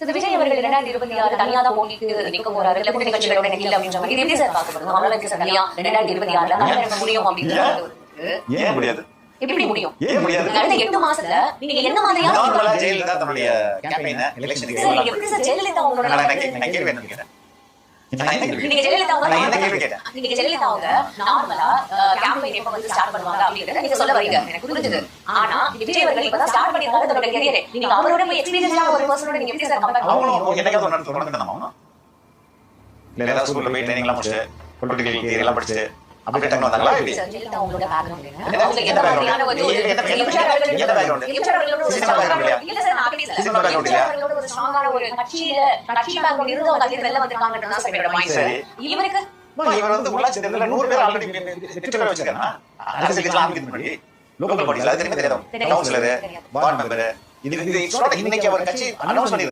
விஜய் அவர்கள் 2026 தனியா தான் போட்டிக்கு நிற்க போறாரு, இல்ல கூட்டணி கட்சிகளோட நிக்கல அப்படின்ற மாதிரி எப்படி சார் பார்க்கப்படுது? அவங்களால எப்படி சார் தனியா 2026 நடக்க முடியும் அப்படின்றது ஏன் முடியாது? எப்படி முடியும்? ஏன் முடியாது? கடந்த 8 மாசத்துல நீங்க என்ன மாதிரியான ஜெயலலிதா தன்னுடைய கேம்பெயினை எலெக்ஷனுக்கு எப்படி சார் ஜெயலலிதா உங்களோட நான் கேள்வி என்ன கேட்டேன்? நீங்க ஜெயலலிதா அவங்க நார்மலா கேம்பெயின் எப்ப வந்து ஸ்டார்ட் பண்ணுவாங்க அப்படிங்கறத நீங்க சொல்ல வரீங்க, எனக்கு புரிஞ்சுது. ஆனா விஜய் அவர்கள் இப்பதான் ஸ்டார்ட் பண்ணிருக்காங்க தன்னோட கரியரை. நீங்க அவரோட போய் எக்ஸ்பீரியன்ஸான ஒரு பர்சனோட நீங்க எப்படி சார் கம்பேர் பண்ணுவீங்க? அவங்க என்னைக்காவது ஒரு நாள் தொடர்ந்து இல்ல ஸ்கூல்ல போய் ட்ரைனிங் எல்லாம் முடிச்சு பொலிட்டிக்கல் தியரி எல்லாம் படிச்சு அப்படி டக்குனு வந்தாங்களா? ஜெயலலிதா அவங்களோட பேக்ரவுண்ட் என்ன? உங்களுக்கு எந்த மாதிரியான ஒரு எந்த பேக்ரவுண்ட்? இல்ல சார், நான் அப்படி இல்ல. அவங்களோட ஒரு ஸ்ட்ராங்கான ஒரு கட்சி பேக்ரவுண்ட் இருந்து அவங்க அதிக வெளில வந்திருக்காங்கன்றது தான் சார் என்னோட மைண்ட். இவருக்கு இவர் வந்து உள்ளாட்சி தேர்தலில் 100 பேர் ஆல்ரெடி வெற்றி பெற வச்சிருக்காங்க. அரசியல் கட்சி ஆரம்பிக்கிறது முன்னாடி லோக்கல் பாடிஸ்ல அது தெரியாத கவுன்சிலர், வார்டு மெம்பர், இது இன்னைக்கு அவர் கட்சி அனௌன்ஸ் பண்ணி